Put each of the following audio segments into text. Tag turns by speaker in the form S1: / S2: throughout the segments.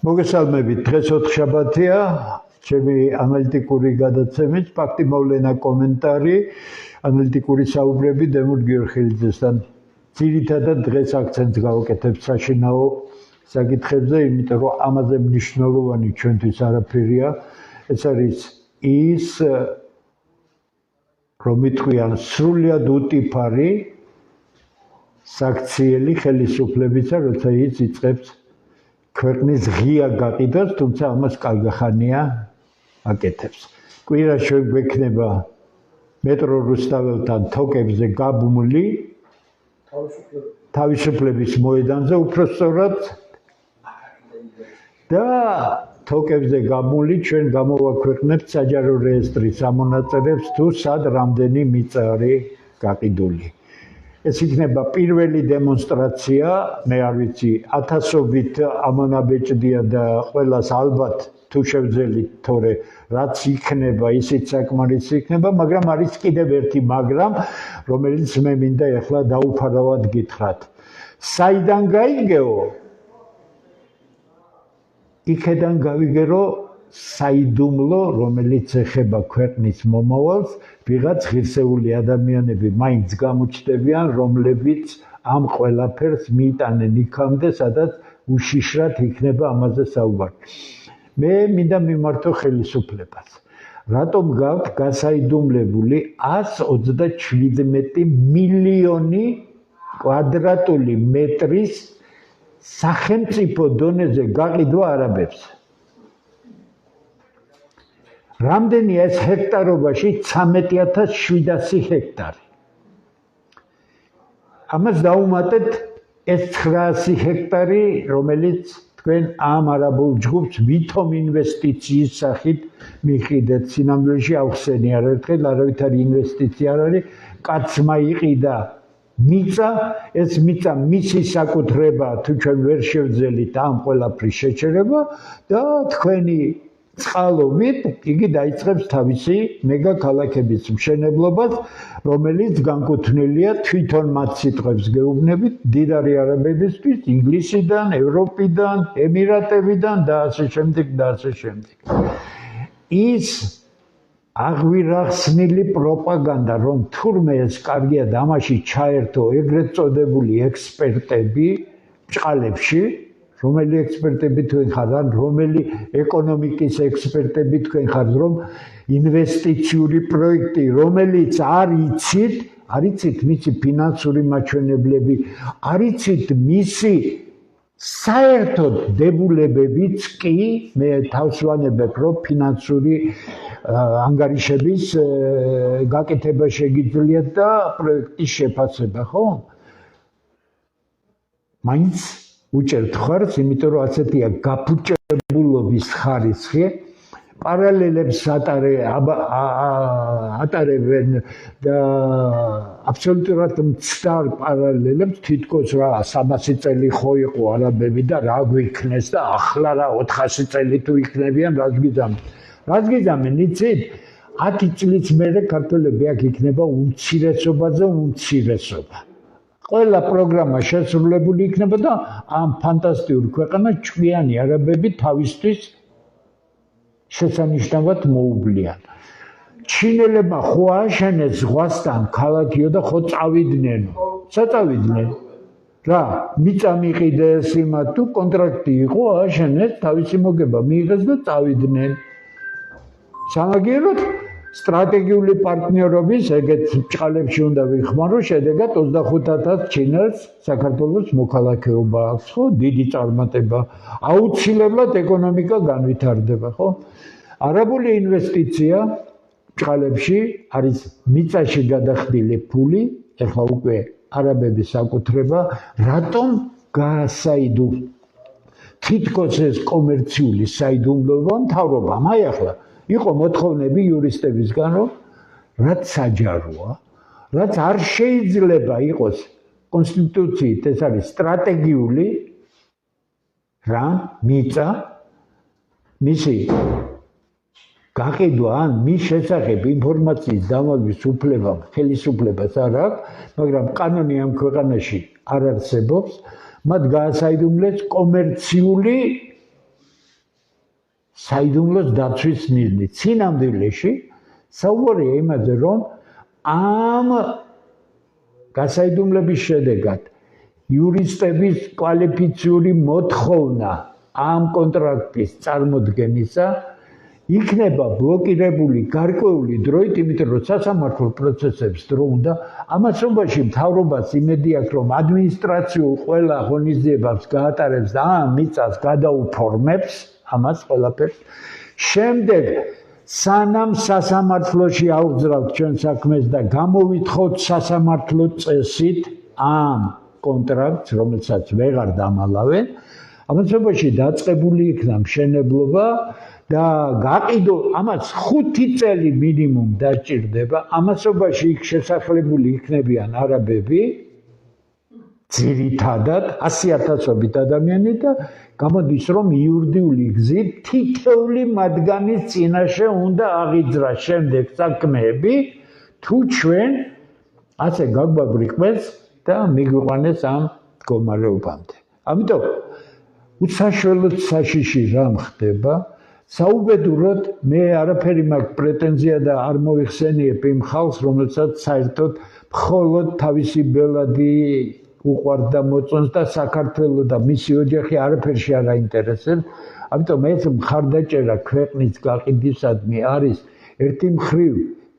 S1: მოგესალმებით, დღეს ოთხშაბათია, ჩემი ანალიტიკური გადაცემით, ფაქტი მოვლენა კომენტარი, ანალიტიკური საუბრები დემურ გიორხელიძესთან. ძირითადად დღეს აქცენტს გავაკეთებ საშინაო საკითხებზე, იმიტომ რომ ამაზე მნიშვნელოვანი ჩვენთვის არაფერია. ეს არის ის, რომ იტყვიან სრულიად უტიფარი საქციელი ხელისუფლებისა, როცა ის იწყებს ქვეყნის ღია გაყიდვას, თუმცა ამას კალგახანია აკეთებს. კვირა შეგვექნება მეტრო რუსთაველთან თოკებზე გაბმული თავისუფლების მოედანზე უფრო სწორად და თოკებზე გაბმული ჩვენ გამოვაქვეყნებთ საჯარო რეესტრის ამონაწერებს თუ სად რამდენი მიწა არის გაყიდული. ეს იქნება პირველი დემონსტრაცია, მე არ ვიცი, ათასობით ამონაბეჭდია და ყველას ალბათ თუ შევძელით, თორე რაც იქნება, ისიც საკმარისი იქნება, მაგრამ არის კიდევ ერთი მაგრამ, რომელიც მე მინდა ეხლა დაუფარავად გითხრათ. საიდან გაიგეო? იქედან გავიგერო საიდუმლო, რომელიც ეხება ქვეყნის მომავალს, ვიღაც ღირსეული ადამიანები მაინც გამოჩნდებიან, რომლებიც ამ ყველაფერს მიიტანენ იქამდე, სადაც უშიშრად იქნება ამაზე საუბარი. მე მინდა მიმართო ხელისუფლებას. რატომ გაქვთ გასაიდუმლებული 127 მილიონი კვადრატული მეტრის სახელმწიფო დონეზე გაყიდვა არაბებს? რამდენია ეს ჰექტარობაში? 13700 ჰექტარი. ამას დაუმატეთ ეს 900 ჰექტარი, რომელიც თქვენ ამ არაბულ ჯგუფს ვითომ ინვესტიციის სახით მიყიდეთ. სინამდვილეში ავხსენი არაერთხელ, არავითარი ინვესტიცია არ არის, კაცმა იყიდა მიწა, ეს მიწა მისი საკუთრება, თუ ჩვენ ვერ შევძელით ამ ყველაფრის შეჩერება და თქვენი წყალობით იგი დაიწყებს თავისი მეგა ქალაქების მშენებლობას, რომელიც განკუთვნილია თვითონ მათ სიტყვებს გეუბნებით მდიდარი არაბებისთვის, ინგლისიდან, ევროპიდან, ემირატებიდან და ასე შემდეგ და ასე შემდეგ. ის აღვირახსნილი პროპაგანდა, რომ თურმე ეს კარგია და ამაში ჩაერთო ეგრეთ წოდებული ექსპერტები ბჭყალებში, რომელი ექსპერტები თქვენ ხართ, ან რომელი ეკონომიკის ექსპერტები თქვენ ხართ, რომ ინვესტიციური პროექტი, რომელიც არ იცით მისი ფინანსური მაჩვენებლები, არ იცით მისი საერთოდ დებულებებიც კი, მე თავს ვანებებ, რომ ფინანსური ანგარიშების გაკეთება შეგიძლიათ და პროექტის შეფასება, ხო? მაინც უჭერთ ხარს, იმიტომ რომ ასეთია გაფუჭებულობის ხარისხი, პარალელებს ატარებენ და აბსოლუტურად მცდარ პარალელებს, თითქოს რა 300 წელი ხო იყო არაბები და რა გვიქნეს და ახლა რა 400 წელი თუ იქნებიან, რას გიზამენ, იცით? 10 წლის მერე ქართველები აქ იქნება უმცირესობაზე უმცირესობა. ყველა პროგრამა შესრულებული იქნება და ამ ფანტასტიკურ ქვეყანას ჭკვიანი არაბები თავისთვის შესანიშნავად მოუვლიან. ჩინელებმა ხო ააშენეს ზღვასთან ქალაქიო და ხო წავიდნენ? საწავიდნენ? რა, მიწა მიყიდეს იმათ თუ კონტრაქტი იყო, ააშენეს, თავისი მოგება მიიღეს და წავიდნენ. სამაგიეროდ სტრატეგიული პარტნიორობის ეგეთ ბჭყალებში უნდა ვიხმარო, შედეგად 25000 ჩინელს საქართველოს მოქალაქეობა აქვს, ხო? დიდი წარმატება. აუცილებლად ეკონომიკა განვითარდება, ხო? არაბული ინვესტიცია ბჭყალებში არის მიწაში გადახდილი ფული, ეხლა უკვე არაბების საკუთრება, რატომ გაასაიდუმლო? თითქოს ეს კომერციული საიდუმლოა მთავრობამ. აი ახლა იყო მოთხოვნები იურისტებისგან, რომ რაც საჯაროა, რაც არ შეიძლება იყოს კონსტიტუციით, ეს არის სტრატეგიული რა მიწა, მისი გაყიდვა ან მის შესახებ ინფორმაციის დამაგვის უფლებამ ხელისუფლებას არ აქვს, მაგრამ კანონი ამ ქვეყანაში არ არსებობს, მათ გაასაიდუმლეს კომერციული საიდუმლოს დაცვის მიზნით. წინამძღოლში საუბარია იმაზე, რომ ამ გასაიდუმლების შედეგად იურისტების კვალიფიციური მოთხოვნა ამ კონტრაქტის წარმოდგენისა იქნება ბლოკირებული გარკვეული დროით, იმიტომ რომ სასამართლო პროცესებს დრო უნდა. ამასობაში მთავრობას იმედი აქვს, რომ ადმინისტრაციულ ყველა ღონისძიებებს გაატარებს და ამ მიწას გადაუფორმებს ამას ყველაფერს. შემდეგ სანამ სასამართლოში ავძრავთ ჩვენ საქმეს და გამოვითხოვთ სასამართლო წესით ამ კონტრაქტს, რომელსაც ვეღარ დამალავენ, ამასობაში დაწყებული იქნა მშენებლობა და გაყიდო ამას 5 წელი მინიმუმ დაჭირდება. ამასობაში იქ შესახლებული იქნებიან არაბები, ძირითადად 100,000-ობით ადამიანი და გამოდის რომ იურიდიული გზით თითოეული მათგანის წინაშე უნდა აღიძრას შემდეგ საქმეები, თუ ჩვენ ასე გაგვაბრიყვეს და მიგვიყვანეს ამ მდგომარეობამდე. ამიტომ უსაშველოდ საშიში რამ ხდება, საუბედუროდ მე არაფერი მაქვს პრეტენზია და არ მოიხსენიებ იმ ხალხს, რომელსაც საერთოდ მხოლოდ თავისი ბელადი უყვარდა მოწონს და საქართველოს და მისი ოჯახი არაფერში არ აინტერესებს. ამიტომ ეს მხარდაჭერა ქვეყნის გაყიდვისადმი არის ერთი მხრივ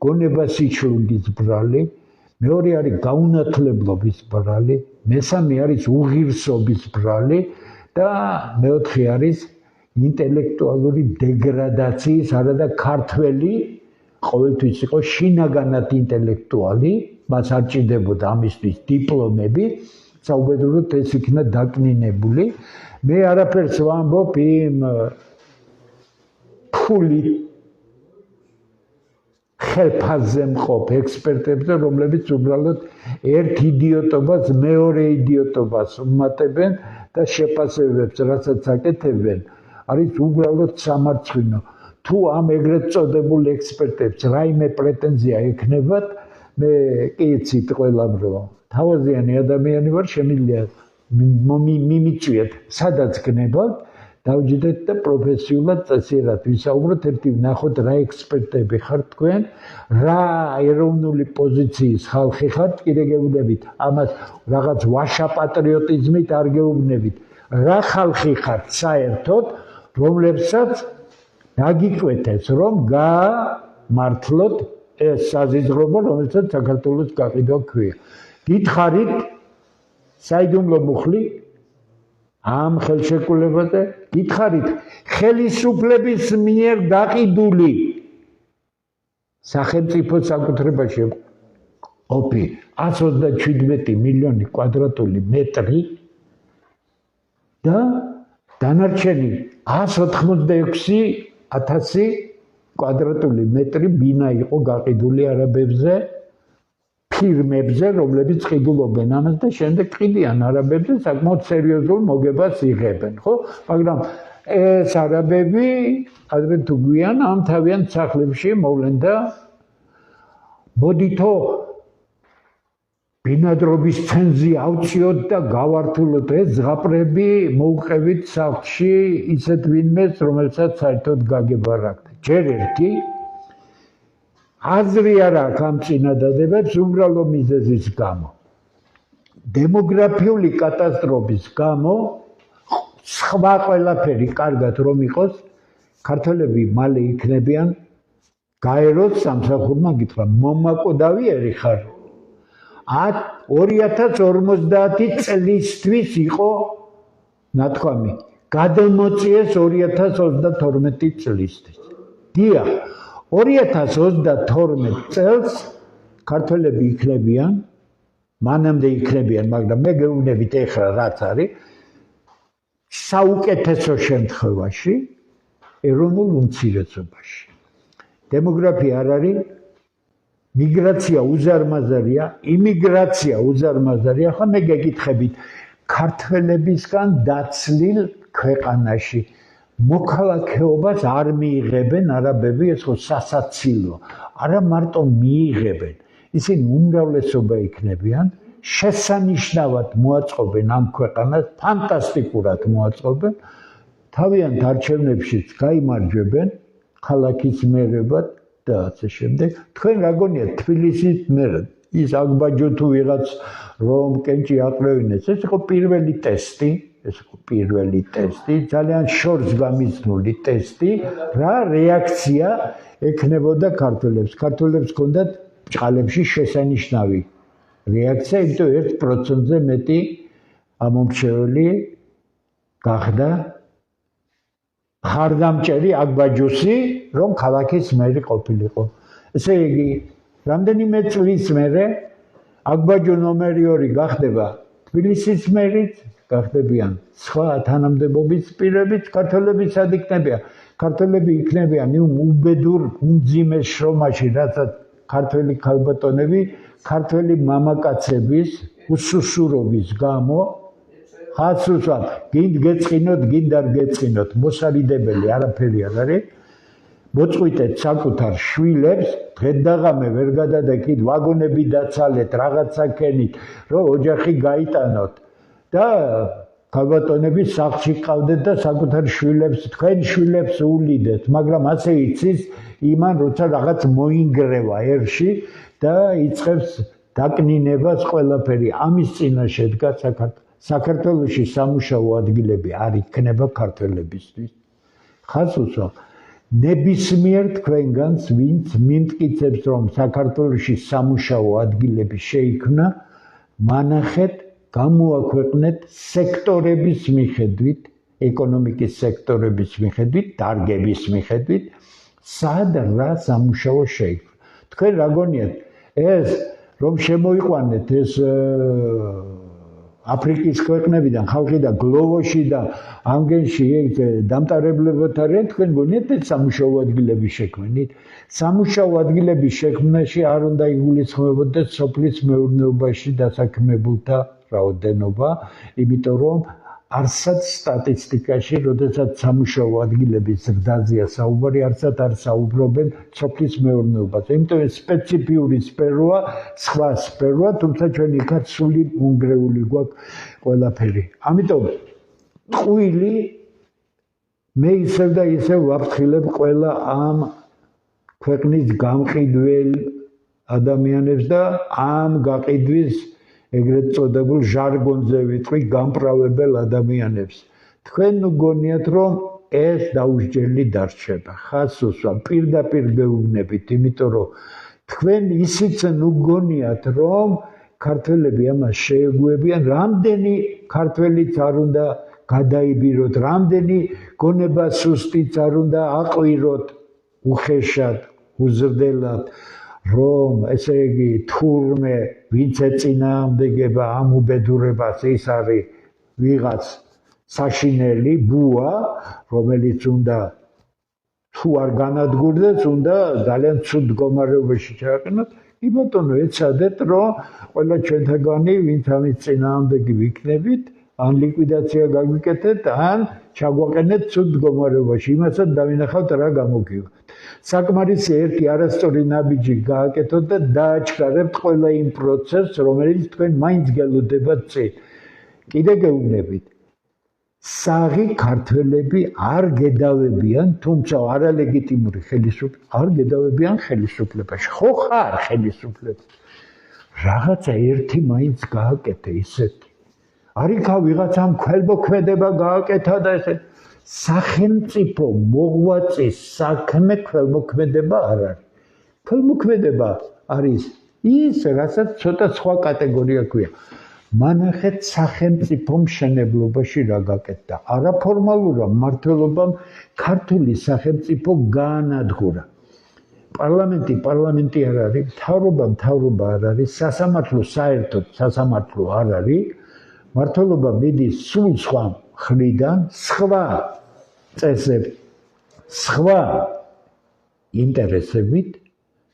S1: გონება-სიჩლუგის ბრალი, მეორე არის გაუნათლებლობის ბრალი, მესამე არის უღირსობის ბრალი და მეოთხე არის ინტელექტუალური დეგრადაციის, არადა ქართველი ყოველთვის იყო შინაგანად ინტელექტუალი, მას არ ჭირდებოდა ამისთვის დიპლომები, საუბედუროდ ეს იქნა დაკნინებული. მე არაფერს ვამბობ იმ ფული ხელფასზე მყოფ ექსპერტებზე, რომლებიც უბრალოდ ერთ იდიოტობას მეორე იდიოტობას უმატებენ და შეფასებებს, რასაც აკეთებენ, არის უბრალოდ სამარცხვინო. თუ ამ ეგრეთ წოდებულ ექსპერტებს რაიმე პრეტენზია ექნებათ, მე კი იცით ყველამ რომ თავაზიანი ადამიანი ვარ, შემიძლია მიმიწვიეთ, სადაც გნებავთ, დავჯდეთ და პროფესიულად წესიერად ვისაუბროთ, ერთი ვნახოთ რა ექსპერტები ხართ თქვენ, რა ეროვნული პოზიციის ხალხი ხართ, კიდე გეუბნებით, ამას რაღაც ვაშა პატრიოტიზმით არ გეუბნებით, რა ხალხი ხართ საერთოდ, რომლებსაც დაგიკვეთეს, რომ გამართლოთ ეს საზიზღრობა, რომელსაც საქართველოს გაყიდვა ქვია. გითხარით საიდუმლო მუხლი ამ ხელშეკრულებაზე, გითხარით ხელისუფლების მიერ გაყიდული სახელმწიფო საკუთრებაში ყოფი 127 მილიონი კვადრატული მეტრი და დანარჩენი 186,000 კვადრატული მეტრი ბინა იყო გაყიდული არაბებზე, ფირმებზე, რომლებიც ყიდულობენ ამას და შემდეგ ყიდიან არაბებზე, საკმაოდ სერიოზულ მოგებას იღებენ, ხო? მაგრამ ეს არაბები ადრე თუ გვიან ამ თავიანთ სახლებში მოვლენ და მოდითო ბინადრობის ცენზი ავწიოთ და გავართულოთ ეს ზღაპრები, მოუყევით სახლში ისეთ ვინმეს, რომელსაც საერთოდ გაგება არ აქვს. ჯერ ერთი აზრი არ აქვს ამ წინადადებებს უბრალო მიზეზის გამო. დემოგრაფიული კატასტროფის გამო სხვა ყველაფერი კარგად რომ იყოს, ქართველები მალე იქნებიან გაეროს სამსახურმა გითხრა, მომაკვდავიერი ხარ. 2050 წლისთვის იყო ნათქვამი, გადამოწიეს 2032 წლისთვის. დიახ, 2032 წელს ქართველები იქნებიან, მანამდე იქნებიან, მაგრამ მე გეუბნებით ეხლა რაც არის, საუკეთესო შემთხვევაში ეროვნულ უმცირესობაში. დემოგრაფია არ არის, მიგრაცია უზარმაზარია, იმიგრაცია უზარმაზარია, ხო მე გეკითხებით, ქართველებისგან დაცლილ ქვეყანაში მოქალაქეობას არ მიიღებენ არაბები, ეს ხო სასაცილო. არა მარტო მიიღებენ, ისინი უმრავლესობა იქნებიან, შესანიშნავად მოაწყობენ ამ ქვეყანას, ფანტასტიკურად მოაწყობენ, თავიანთ არჩევნებშიც გაიმარჯვებენ ქალაქის მერებად და ასე შემდეგ. თქვენ რა გონიათ თბილისის მერად ის აგბაჯო თუ ვიღაც რომ კენჭი აყრევინეს, ეს იყო პირველი ტესტი, ძალიან შორს გამიზნული ტესტი, რა რეაქცია ექნებოდა ქართველებს. ქართველებს ჰქონდათ ბჭყალებში შესანიშნავი რეაქცია, იმიტომ 1%-ზე მეტი ამომრჩეველი გახდა ხარდამჭერი აგბაჯოსი, რომ ქალაქის მერი ყოფილიყო. ესე იგი, რამდენიმე წლის მერე აგბაჯო ნომერი 2 გახდება თბილისის მერიც, გახდებიან სხვა თანამდებობის პირებიც, ქართველები სად იქნებიან? ქართველები იქნებიან იმ უბედურ უმძიმეს შრომაში, რასაც ქართველი ქალბატონები, ქართველი მამაკაცების უსუსურობის გამო ხაც უსვამთ, გინდ გეწყინოთ, გინდ არ გეწყინოთ, მოსარიდებელი არაფერი არ არის. მოწყვიტეთ საკუთარ შვილებს, დღედაღამე ვერ გადადეკით, ვაგონები დაცალეთ, რაღაცა ქენით, რომ ოჯახი გაიტანოთ და ქალბატონები სახლში ყავდეთ და საკუთარ შვილებს, თქვენ შვილებს უვლიდეთ, მაგრამ ასე იცის იმან, როცა რაღაც მოინგრევა ერში და იწყებს დაკნინებას ყველაფერი. ამის წინაშე დგას საქართველოში სამუშაო ადგილები არ იქნება ქართველებისთვის. ხას უსვამ. ნებისმიერ თქვენგანს, ვინც მიმტკიცებს, რომ საქართველოში სამუშაო ადგილები შეიქმნა, მანახეთ, გამოაქვეყნეთ სექტორების მიხედვით, ეკონომიკის სექტორების მიხედვით, დარგების მიხედვით, სად რა სამუშაო შეიქმნა. თქვენ რა გონიათ, ეს რომ შემოიყვანეთ ეს აფრიკის ქვეყნებიდან ხალხი და გლოვოში და ანგენში დამტარებლებად არიან, თქვენ გონიათ ეს სამუშაო ადგილების შექმნით? სამუშაო ადგილების შექმნაში არ უნდა იგულისხმებოდეს სოფლის მეურნეობაში დასაქმებულთა რაოდენობა, იმიტომ რომ არსად სტატისტიკაში, როდესაც სამუშაო ადგილების ზრდაზეა საუბარი, არსად არ საუბრობენ სოფლის მეურნეობაზე. იმიტომ ეს სპეციფიური სფეროა, სხვა სფეროა, თუმცა ჩვენ იქაც სული უნგრეული გვაქვს ყველაფერი. ამიტომ ტყუილი მე ისევ და ისევ ვაფრთხილებ ყველა ამ ქვეყნის გამყიდველ ადამიანებს და ამ გაყიდვის ეგრეთ წოდებულ ჟარგონზე ვიტყვი გამправებელ ადამიანებს. თქვენ გონიათ, რომ ეს დაუსჯელი დარჩება. ხას უსვამ, პირდაპირ გეუბნებით, იმიტომ რომ თქვენ ისიც გონიათ, რომ ქართველები ამას შეეგუებიან, რამდენი ქართველიც არ უნდა გადაიბიროთ, რამდენი გონება სუსტიც არ უნდა აყვიროთ უხეშად, უზრდელად. რომ ესე იგი თურმე ვინც ეწინააღმდეგება ამ უბედურებას ის არის ვიღაც საშინელი ბუა, რომელიც უნდა თუ არ განადგურდეს, უნდა ძალიან ცუდ მდგომარეობაში ჩააყენოთ. კი ბატონო, ეცადეთ, რომ ყველა ჩვენთაგანი ვინც ამის წინააღმდეგი ვიქნებით, ან ლიკვიდაცია გაგვიკეთეთ, ან ჩაგვაყენეთ ცუდ მდგომარეობაში. იმასაც დავინახავთ რა გამოგივათ. საკმარისი ერთი არასწორი ნაბიჯი გააკეთოთ და დააჩქარებთ ყველა იმ პროცესს, რომელიც თქვენ მაინც გელოდებათ წინ. კიდე გეუბნებით, საღი ქართველები არ გედავებიან, თუმცა არალეგიტიმური ხელისუფლება არ გედავებიან ხელისუფლებაში. ხო ხარ ხელისუფლება? რაღაცა ერთი მაინც გააკეთე ისეთი. არიქა ვიღაცამ ქველმოქმედება გააკეთა და ესე სახელმწიფო მოღვაწის საქმე ქველმოქმედება არ არის. ქველმოქმედება არის ის, რასაც ცოტა სხვა კატეგორია ქვია. მანახეთ სახელმწიფო მშენებლობაში რა გაკეთდა. არაფორმალურა მმართველობამ ქართული სახელმწიფო გაანადგურა. პარლამენტი არ არის, მთავრობა არ არის, სასამართლო საერთოდ სასამართლო არ არის. მმართველობა მიდის სულ სხვა მხრიდან, სხვა წესებით, სხვა ინტერესებით,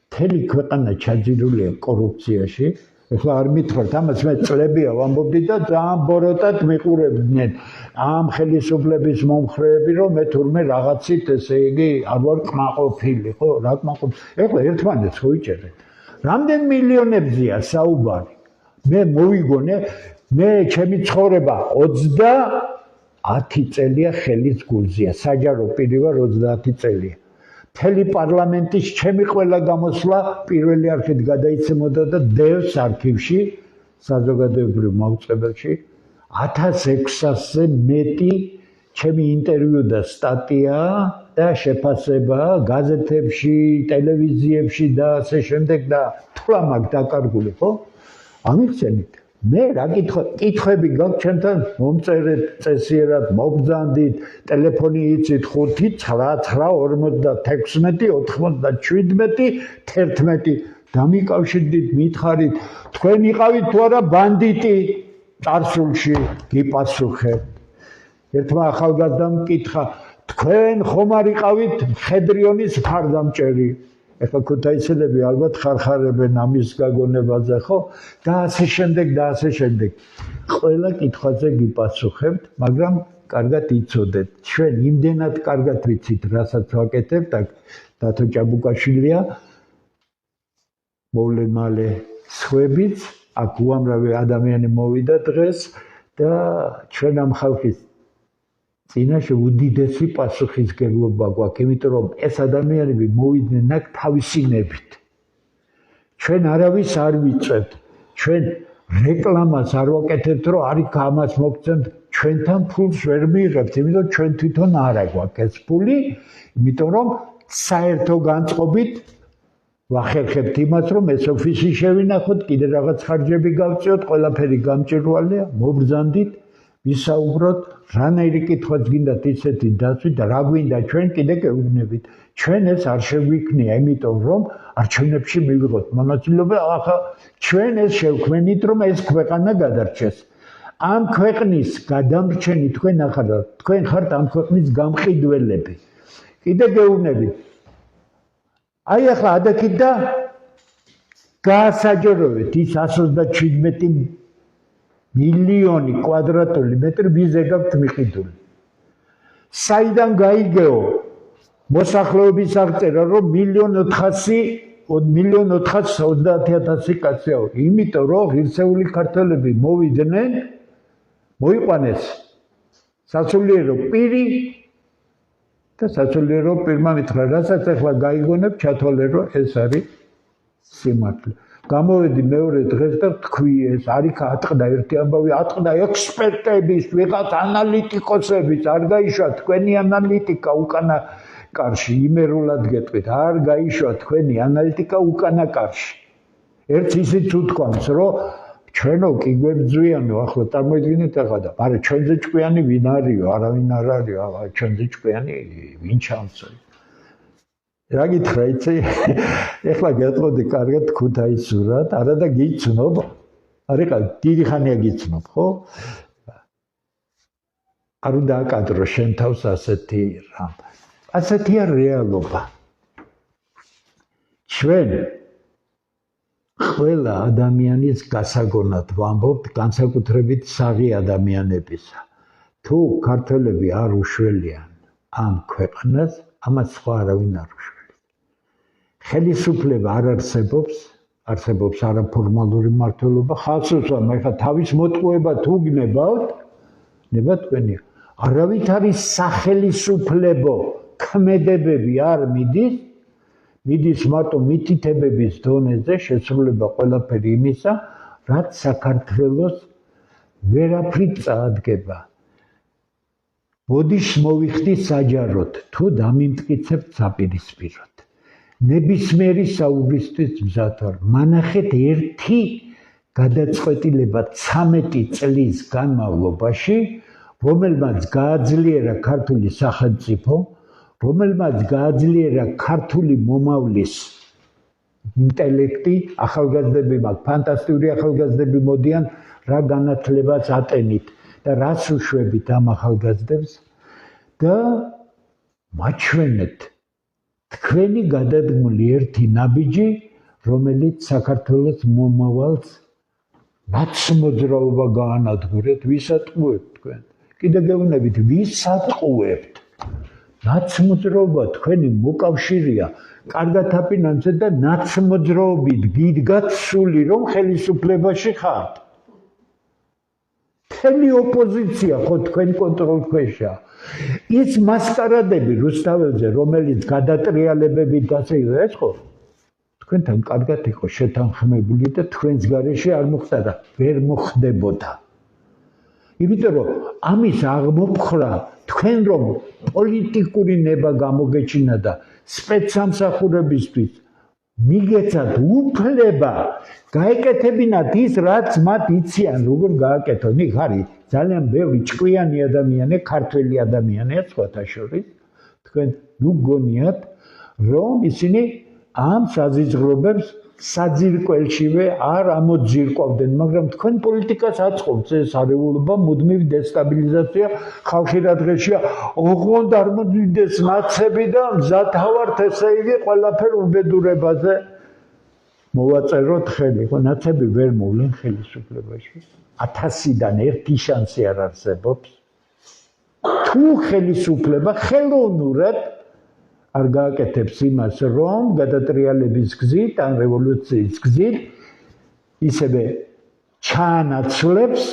S1: მთელი ქვეყანა ჩაძირულია კორუფციაში. ეხლა არ მითხრათ ამას, მე წლებია ვამბობდი და ძალიან ბოროტად მიყურებდნენ ამ ხელისუფლების მომხრეები, რომ მე თურმე რაღაცით ესე იგი არ ვარ კმაყოფილი, ხო? რა კმაყოფილი? ეხლა ერთმანეთს ხო იჭერენ. რამდენ მილიონებზეა საუბარი? მე მოვიგონე, მე ჩემი ცხოვრება 10 წელია ხელის გულზია, საჯარო პირი ვარ 30 წელია. მთელი პარლამენტის ჩემი ყველა გამოსვლა პირველი არხით გადაიცემოდა და დევს არქივში, საზოგადოებრივ მაუწყებელში 1600-ზე მეტი ჩემი ინტერვიუ და სტატია და შეფასება გაზეთებში, ტელევიზიებში და ასე შემდეგ და თულა მაგ დაკარგული, ხო? ამიხსენით. მე რა კითხვები გაქვთ ჩვენთან მომწერეთ წესიერად მოგბრძანდით ტელეფონი იცით 5-9-56-97 დამიკავშირდით მითხარით თქვენ იყავით თუ არა ბანდიტი წარსულში გიპასუხეთ ერთმა ახალგაზრდამ მკითხა თქვენ ხომ არ იყავით მხედრიონის მხარდამჭერი ეხლა ქუთაისელები ალბათ ხარხარებენ ამის გაგონებაზე ხო და ასე შემდეგ ყველა კითხვაზე გიპასუხებთ მაგრამ კარგად იცოდეთ ჩვენ იმდენად კარგად ვიცით რასაც ვაკეთებთ აქ დათო ჭაბუკაშვილია მოვლენ მალე სხვებიც აქ უამრავი ადამიანი მოვიდა დღეს და ჩვენ ამ ხალხის წინაშე უდიდესი პასუხისგებლობა გვაქვს, იმიტომ რომ ეს ადამიანები მოვიდნენ აქ თავისი ნებით. ჩვენ არავის არ ვიწევთ, ჩვენ რეკლამას არ ვაკეთებთ, რომ არის ამას მოგცემთ, ჩვენთან ფულს ვერ მიიღებთ, იმიტომ ჩვენ თვითონ არ აგვაქვს ეს ფული, იმიტომ რომ საერთო განწყობით ვახერხებთ იმას, რომ ეს ოფისი შევინახოთ, კიდე რაღაც ხარჯები გავწიოთ, ყველაფერი გამჭირვალეა, მობრძანდით ვისაუბროთ, რანაირი კითხვაც გინდათ ისეთი დაცვით და რა გვინდა ჩვენ კიდე გეუბნებით. ჩვენ ეს არ შეგვიქნია, იმიტომ რომ არჩევნებში მივიღოთ მონაწილეობა, ახლა ჩვენ ეს შევქმნით, რომ ეს ქვეყანა გადარჩეს. ამ ქვეყნის გადამრჩენი თქვენ ახლა თქვენ ხართ ამ ქვეყნის გამყიდველები. კიდე გეუბნებით. აი ახლა ადაკით და გაასაჯაროვეთ ის 137 მილიონი კვადრატული მეტრი ვიზე გაქვთ მიყიდული. საიდან გაიგეო მოსახლეობის აღწერა რომ 1,430,000 კაცია. იმიტომ რომ ღირსეული ქართველები მოვიდნენ, მოიყვანეს სასულიერო პირი და სასულიერო პირმა მითხრა, რასაც ახლა გაიგონებ, ჩათვალე რომ ეს არის სიმართლე. გამოვედი მეორე დღეს და თქვი ეს არის ატყდა ერთი ამბავი ატყდა ექსპერტების ვიღაც ანალიტიკოსების არ გაიშვა თქვენი ანალიტიკა უკანა კარში იმერულად გეტყვით არ გაიშვა თქვენი ანალიტიკა უკანა კარში ერთ ისიც უთქვამს რომ ჩვენო კი გვებძვიანო ახლა წარმოიდგინეთ ახლა და მაგრამ ჩვენზე ჭკვიანი ვინ არისო არავინ არ არისო ახლა ჩვენზე ჭკვიანი ვინ ჩამწვე რა გითხრა იცი ეხლა გეტყოდი კარგად ქუთაისურად არა და გიცნობ არიყავ დიდი ხანია გიცნობ ხო არ უნდა აკადრო შენ თავს ასეთი რამ ასეთია რეალობა ჩვენ ყველა ადამიანის გასაგონად ვამბობთ განსაკუთრებით საღი ადამიანებისა თუ ქართველები არ უშველიან ამ ქვეყანას ამას სხვა არავინ არ უშველებს ხელისუფლება არ არსებობს არაფორმალური მმართველობა ხალხს უსვამ ეხლა თავის მოტყუება თუ გნებავთ ნება თქვენი არავით არის სახელისუფლებო ქმედებები არ მიდის მარტო მითითებების დონეზე შესრულება ყველაფერი იმისა რაც საქართველოს ვერაფრით წაადგება მოდის მოვიხდი საჯაროდ თუ დამიმტკიცებთ საპირისპიროდ ნებისმიერი საუბრისთვის მზად ვარ მანახეთ ერთი გადაწყვეტილება 13 წლის განმავლობაში რომელმაც გააძლიერა ქართული სახელმწიფო რომელმაც გააძლიერა ქართული მომავლის ინტელექტი ახალგაზრდები მაგ ფანტასტიკური ახალგაზრდები მოდიან რა განათლებას ატენით და რას უშვებით ამ ახალგაზრდებს და მაჩვენეთ თქვენი გადადგმული ერთი ნაბიჯი რომელიც საქართველოს მომავალს ნაცმოძრაობა გაანადგურეთ ვისატყუებთ თქვენ კიდე გეუბნებით ვისატყუებთ ნაცმოძრაობა თქვენი მოკავშირეა კარგად აფინანსეთ და ნაცმოძრაობით გიდგათ სული რომ ხელისუფლებაში ხართ მთელი ოპოზიცია ხო თქვენ კონტროლ ქვეშა. ის მასკარადები რუსთაველზე, რომელიც გადატრიალებებით ეს ხო თქვენთან კარგად იყო შეთანხმებული და თქვენს გარეშე არ მოხდა და ვერ მოხდებოდა. იმიტომ რომ ამის აღმოფხრა თქვენ რომ პოლიტიკური ნება გამოგეჩინა და სპეცსამსახურებისთვის მიგეცათ უფლება გაეკეთებინათ ის რაც მათ იციან როგორ გააკეთონ. იქ არის ძალიან ბევრი ჭკვიანი ადამიანი, ქართველი ადამიანია სხვათა შორის. თქვენ ნუ გონიათ რომ ისინი ამ საზიზღრობებს საძირკველშივე არ ამოძირკვავდნენ, მაგრამ თქვენ პოლიტიკას აწყობთ ეს არეულობა, მუდმივი დესტაბილიზაცია, ხალხი რა დღეშია, ოღონდ არ მოძიდეს ნაცები და მზათავართ ესე იგი ყველაფერ უბედურებაზე მოვაწეროთ ხელი. ხო, ნაცები ვერ მოვლენ ხელისუფლებაში. 1000-დან ერთი შანსი არ არსებობს. თუ ხელისუფლება ხელოვნურად არ გააკეთებს იმას, რომ გადატრიალების გზით ან რევოლუციის გზით ისევე ჩაანაცვლებს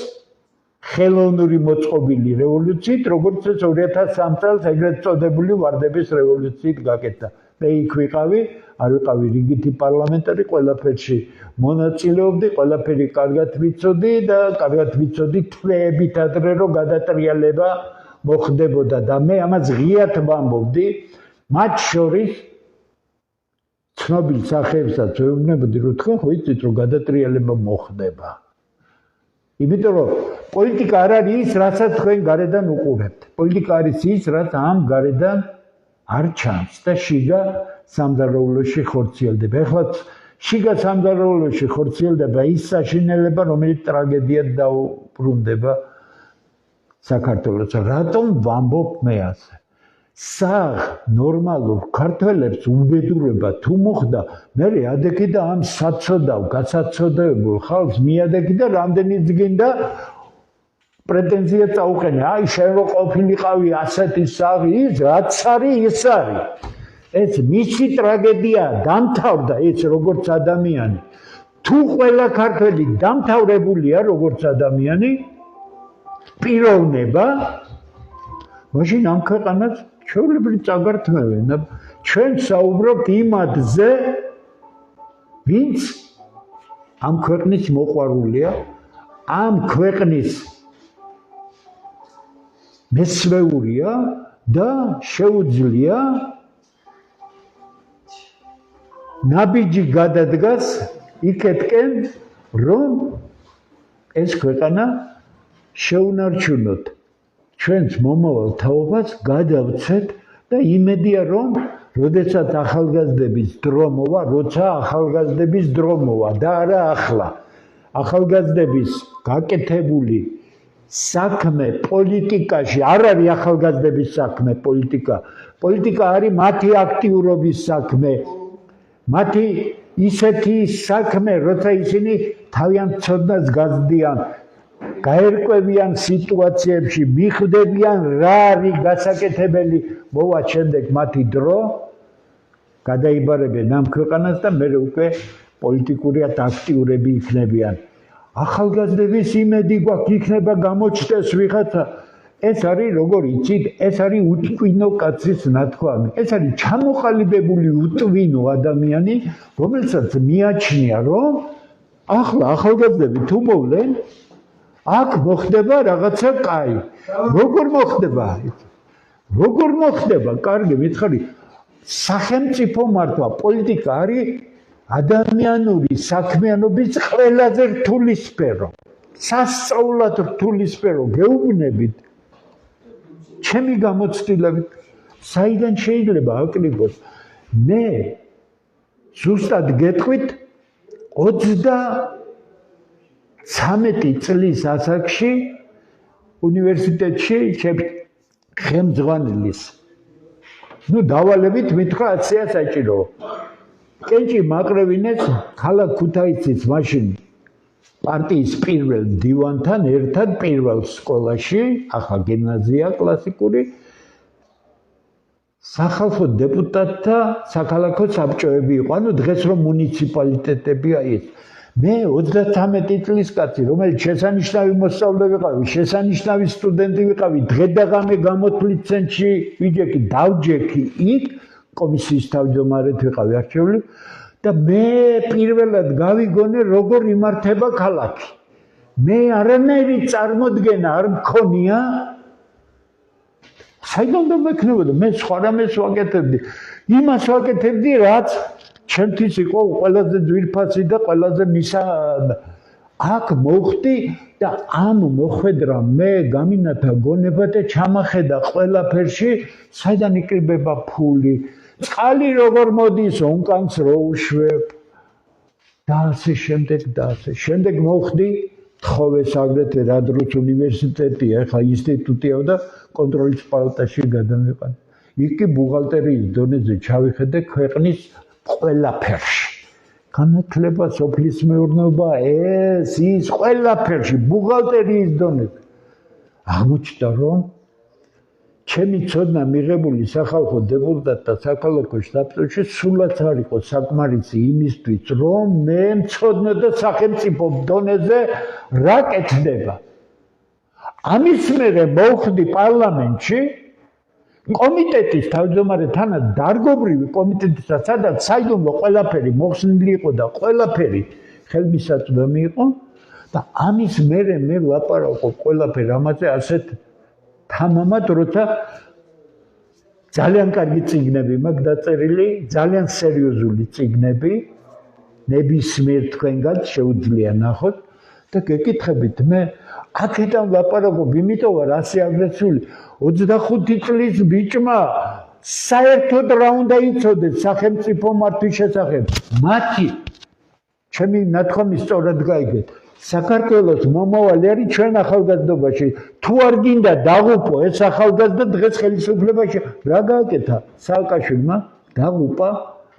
S1: ხელოვნური მოწყობილი რევოლუციით, როგორც ეს 2003 წელს ეგრეთ წოდებული ვარდების რევოლუციით გაკეთდა. მე იქ ვიყავი, არ ვიყავი რიგითი პარლამენტარი, ყველაფერში მონაწილეობდი, ყველაფერი კარგად ვიცოდი და კარგად ვიცოდი თვეებით ადრე რომ გადატრიალება მოხდებოდა და მე ამას ღიად ვამბობდი. მათ შორის ცნობილ სახეებსაც ვეუბნებოდი, რომ თქვენ ხო იცით, რომ გადატრიალება მოხდება. იმიტომ რომ პოლიტიკა არ არის ის, რასაც თქვენ გარედან უყურებთ. პოლიტიკა არის ის, რაც ამ გარედან არ ჩანს და შიგა სამზარეულოში ხორციელდება. ეხლა შიგა სამზარეულოში ხორციელდება ის საშინელება, რომელიც ტრაგედიად დაუბრუნდება საქართველოს. რატომ ვამბობ მე ასე? საღ ნორმალურ ქართველებს უბედურება თუ მოხდა, მე ადექი და ამ საწოდავ, გასაწოდებულ ხალხს მიადექი და რამდენიც გინდა პრეტენზია წაუყენე. აი შენ რო ყოფილიყავი ასეთი საღი, ის რაც არის, ის არის. ეს მისი ტრაგედია დამთავრდა ეს როგორც ადამიანი. თუ ყველა ქართველი დამთავრებულია როგორც ადამიანი, პიროვნება, მაშინ ამ ქვეყანას ჩვეულებრივ წაგართმევენ. ჩვენ საუბრობთ იმადზე, ვინც ამ ქვეყნის მოყვარულია, ამ ქვეყნის მესვეურია და შეუძლია ნაბიჯი გადადგას იქეთკენ, რომ ეს ქვეყანა შეუნარჩუნოთ. ჩვენს მომავალ თაობას გადავცეთ და იმედია რომ როდესაც ახალგაზრდების დრო მოვა, როცა ახალგაზრდების დრო მოვა და არა ახლა. ახალგაზრდების გაკეთებული საქმე პოლიტიკაში არ არის ახალგაზრდების საქმე პოლიტიკა. პოლიტიკა არის მათი აქტიურობის საქმე. მათი ისეთი საქმე, როცა ისინი თავიანთ ცოდნას გაზრდიან, გაერკვევიან სიტუაციებში, მიხვდებიან რა არის გასაკეთებელი, მოვა შემდეგ მათი დრო, გადაიბარებენ ამ ქვეყანას და მე უკვე პოლიტიკურად აქტიურები იქნებიან. ახალგაზრდების იმედი გვაქვს, იქნება გამოჩნდეს ვიღაცა. ეს არის როგორ იცით, ეს არის უტვინო კაცის ნათქვამი. ეს არის ჩამოყალიბებული უტვინო ადამიანი, რომელსაც მიაჩნია, რომ ახლა ახალგაზრდები თუ მოვლენ, აქ მოხდება რაღაცა კაი. როგორ მოხდება? როგორ მოხდება? კარგი, მითხარი, სახელმწიფო მართვა, პოლიტიკა არის ადამიანური საქმიანობის ყველაზე რთული სფერო. სასწაულად რთული სფერო, გეუბნებით. ჩემი გამოცდილებით, საიდან შეიძლება აკლიბოს? მე ზუსტად გეტყვით 23 წლის ასაკში უნივერსიტეტში ხელმძღვანელის. ნუ დავალებით მითხრა 1000 საჭიროა. კენჭი მაყრევინეს ქალაქ ქუთაისის მაშინ პარტიის პირველ დივანთან ერთად პირველ სკოლაში, ახლა გიმნაზია კლასიკური, სახალხო დეპუტატთა საქალაქო საბჭოები იყო. ანუ დღეს რომ მუნიციპალიტეტებია ის. მე 33 წლის კაცი, რომელიც შესანიშნავი მოსწავლე ვიყავი, შესანიშნავი სტუდენტი ვიყავი, დღე-დაღამე გამოთვლით ცენტრში ვიჯექი, დავჯექი იქ, კომისიის თავმჯდომარედ ვიყავი არჩეული და მე პირველად გავიგონე როგორ იმართება ქალაქი. მე არანაირი წარმოდგენა არ მქონია. საიდან დამექნებოდა, მე სხვა რამეს ვაკეთებდი. იმას ვაკეთებდი, რაც ჩემთვის იყო ყველაზე ძვირფასი და ყველაზე მისა აქ მოხდი და ამ მოხვედრა მე გამინათა გონება და ჩამახედა ყველაფერში, საიდან იკრიბება ფული, წყალი როგორ მოდის, ონკანს რო უშვებ და ასე შემდეგ და ასე. შემდეგ მოხდი თხოვეს აგრეთვე რადრუც უნივერსიტეტია, ახლა ინსტიტუტია და კონტროლის პალატაში გადამეყანა. იქ კი ბუღალტერიის დონეზე ჩავიხედე ქვეყნის ყველაფერში. განათლება, სოფლის მეურნეობა, ეს ის ყველაფერში, ბუღალტერიის დონეზე. აღმოჩნდა, რომ ჩემი ცოდნა მიღებული სახალხო დეპუტატთა საქალაქო შტაბში სულაც არ იყო საკმარისი იმისთვის, რომ მე მცოდნოდა სახელმწიფო დონეზე რა კეთდება. ამის მერე მოვხდი პარლამენტში კომიტეტის თავმჯდომარე თანაც დარგობრივი კომიტეტისა, სადაც საიდუმლო ყველაფერი მოხსნილი იყო და ყველაფერი ხელმისაწვდომი იყო და ამის მერე მე ვლაპარაკობ ყველაფერ ამაზე ასეთ თამამად, როცა ძალიან კარგი წიგნები მაქვს დაწერილი, ძალიან სერიოზული წიგნები, ნებისმიერ თქვენგან შეუძლია ნახოთ და გეკითხებით მე აქედან ვლაპარაკობ, იმიტომ რომ ასე აგრესიული 25 წლის ბიჭმა საერთოდ რა უნდა იცოდეს სახელმწიფო მართვის შესახებ. მათი ჩემი ნათქვამი სწორად გაიგეთ. საქართველოს მომავალი არის ჩვენ ახალგაზრდობაში. თუ არ გინდა დაღუპო ეს ახალგაზრდა დღეს ხელისუფლებაში რა გააკეთა? სააკაშვილმა დაღუპა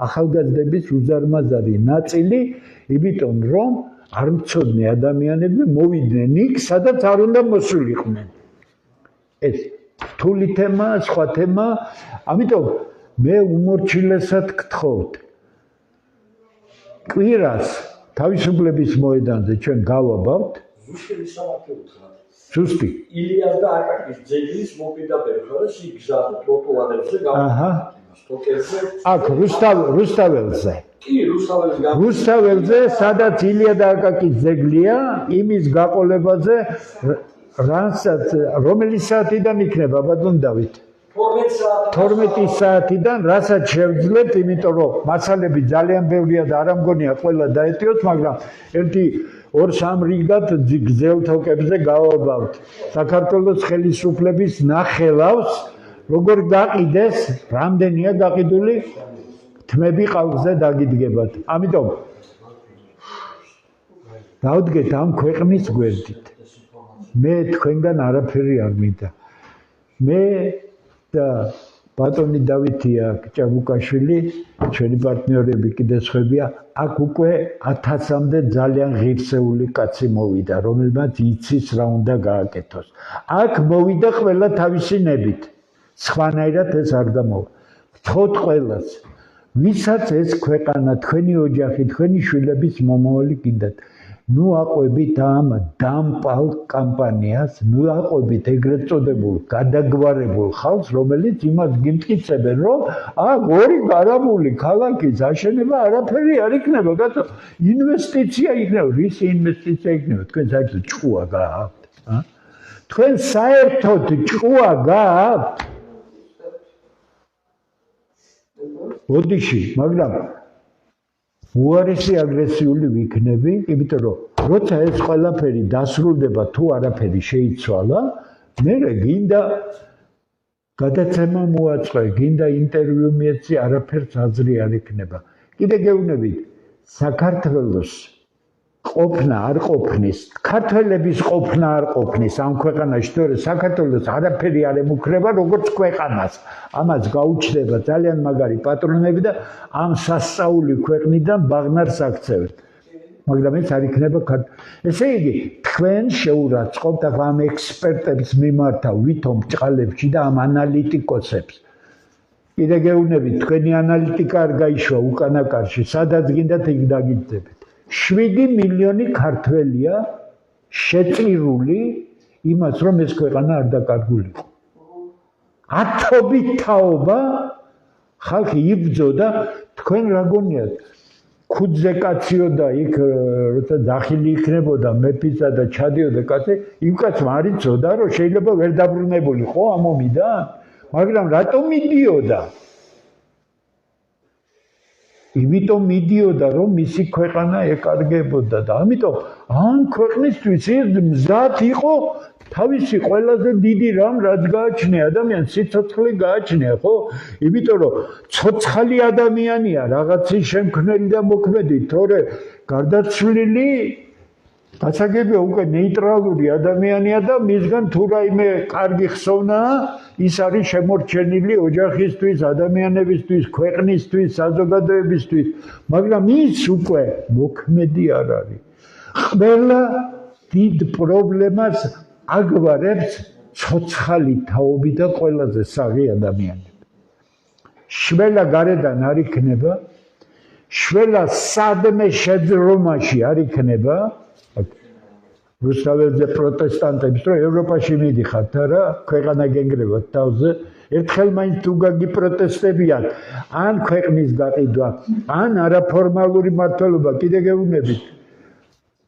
S1: ახალგაზრდების უზარმაზარი ნაწილი, იმიტომ რომ არ მცოდნე ადამიანები მოვიდნენ იქ, სადაც არ უნდა მოსულიყვნენ. ეს რთული თემა, სხვა თემა, ამიტომ მე უმორჩილესად გთხოვთ. კვირას თავისუფლების მოედანზე ჩვენ გავაბავთ.
S2: ზუსტი სამართლე უთხრა.
S1: ზუსტი.
S2: ილიას და აკაკის ძეგლის მოპირდაპირე მხარეს იქ გზაზე ტროტუარებზე სტოკერზე.
S1: აქ რუსთაველზე.
S2: კი,
S1: რუსთაველზე, სადაც ილია და აკაკის ძეგლია, იმის გაყოლებაზე რომელი საათიდან იქნება, ბატონ დავით? 12 საათიდან, რასაც შევძლებთ, იმიტომ რომ მასალები ძალიან ბევრია და არ ამგონია ყველა დაეტიოთ, მაგრამ ერთი 2-3 რიგად გზელთოკებზე გავაბავთ. საქართველოს ხელისუფლების ნახელავს, როგორ გაყიდეს, რამდენია გაყიდული თმები ყავზე დაგიდგებათ. ამიტომ დავდგეთ ამ ქვეყნის გვერდით. მე თქვენგან არაფერი არ მინდა. მე და ბატონი დავითია ჭაბუკაშვილი, ჩვენი პარტნიორები კიდე სხვებია, აქ უკვე 1000-მდე ძალიან ღირსეული კაცი მოვიდა, რომელმაც იცის რა უნდა გააკეთოს. აქ მოვიდა ყველა თავისი ნებით. სხვანაირად ეს არ გამოვა. ვთხოვთ ყველას, ვისაც ეს ქვეყანა, თქვენი ოჯახი, თქვენი შვილების მომავალი გინდათ. ნუ აყვებით ამ დამპალ კამპანიას, ნუ აყვებით ეგრეთ წოდებულ გადაგვარებულ ხალხს, რომელიც იმას გიმტკიცებენ, რომ აქ ორი გარამული ქალაქის აშენება არაფერი არ იქნება, გასო ინვესტიცია იქნება, რისი ინვესტიცია იქნება, თქვენ საერთოდ ჭკუა გააქვთ, თქვენ საერთოდ ჭკუა გააქვთ? ბოდიში, მაგრამ უარესი აგრესიული ვიქნები, იმიტომ რომ როცა ეს ყველაფერი დასრულდება, თუ არაფერი შეიცვალა, მე გინდა გადაცემა მოაწყე, გინდა ინტერვიუ მიეცი, არაფერს აზრი არ იქნება. კიდე გეუბნებით, საქართველოს ყოფნა არ ყოფნის, ქართველების ყოფნა არ ყოფნის ამ ქვეყანაში, თორე საქართველოს არაფერი არ ემუქრება როგორც ქვეყანას. ამას გაუჩნდება ძალიან მაგარი პატრონები და ამ სასწაული ქვეყნიდან ბაღნარს აქცევთ. მაგრამ ეს არ იქნება ესე იგი, თქვენ შეურაცხყოფთ ახლა ამ ექსპერტებს მიმართავ, ვითომ ჭყალებში და ამ ანალიტიკოსებს. კიდე გეუბნებით, თქვენი ანალიტიკა არ გაიშვა უკანა კარში, სადაც გინდათ იქ დაგიძებით. 7 მილიონი ქართველია შეწირული იმას, რომ ეს ქვეყანა არ დაკარგულიყო. ათობით თაობა ხალხი იბრძოდა, თქვენ რა გონიათ? ქუდზე კაციოდა იქ, როცა დახილი იქნებოდა მეფისა და ჩადიოდა კაცი, იმ კაცმა არ იცოდა, რომ შეიძლება ვერ დაბრუნებულიყო ამ ომიდან, მაგრამ რატომ მიდიოდა? იმიტომ მიდიოდა, რომ მისი ქვეყანა ეკარგებოდა და ამიტომ ამ ქვეყნისთვის მზად იყო თავისი ყველაზე დიდი რამ, რაც გააჩნია ადამიანს, სიცოცხლე გააჩნია, ხო? იმიტომ რომ ცოცხალი ადამიანია, რაღაცის შემქმნელი და მოქმედი, თორე გარდაცვლილი გასაგებია უკვე ნეიტრალური ადამიანია და მისგან თუ რაიმე კარგი ხსოვნაა, ის არის შემორჩენილი ოჯახისთვის, ადამიანებისთვის, ქვეყნისთვის, საზოგადოებისთვის, მაგრამ ის უკვე მოქმედი არ არის. ყველა დიდ პრობლემას აგვარებს ცოცხალი თაობი და ყველაზე საღი ადამიანები. შველა გარედან არ იქნება, შველა სადმე შეძრომაში არ იქნება, რუსთაველზე პროტესტანტებს რომ ევროპაში მიდიხართ რა, ქვეყანა გენგრევათ თავზე, ერთხელ მაინც თუ გაგიპროტესტებიან, ან ქვეყნის გაყიდვა, ან არაფორმალური მმართველობა, კიდე გეუბნებით.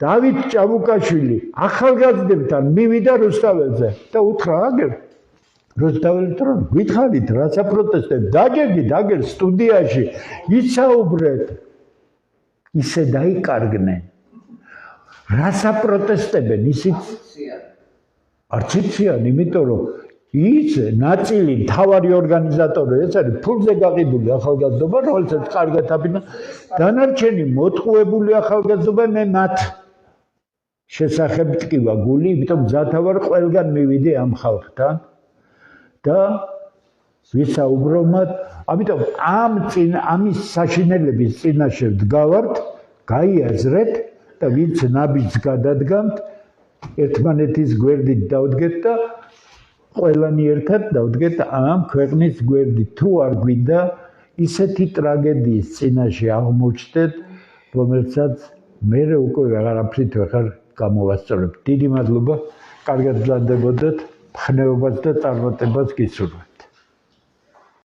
S1: დავით ჭაბუკაშვილი ახალგაზრდებთან მივიდა რუსთაველზე და უთხრა აგერ რუსთაველთან გითხარით რა საპროტესტებთ დაჯერდით აგერ სტუდიაში ისაუბრეთ ისე დაიკარგნენ რა საპროტესტებენ ისიც არც იციან იმიტომ რომ ის ნაწილი თავარი ორგანიზატორი ეს არის ფულზე გაყიდული ახალგაზრდობა რომელსაც კარგად აფინა დანარჩენი მოტყუებული ახალგაზრდობა მე მათ შესახებ ტკივა გული, იმიტომ მზათავარ ყველგან მივიდე ამ ხალხთან და ვისაუბრო მათ, ამიტომ ამის საშინელების წინაშე ვდგავართ, გაიაზრეთ და ვინც ნაბიჯს გადადგამთ, ერთმანეთის გვერდით დავდგეთ და ყველანი ერთად დავდგეთ ამ ქვეყნის გვერდით. თუ არ გვინდა ისეთი ტრაგედიის წინაშე აღმოჩნდეთ, რომელსაც მე უკვე აღარაფრით ვეღარ გამოვასწორებ. დიდი მადლობა, კარგად გლანდებოდეთ, ხნეობას და წარმატებას გისურვებთ.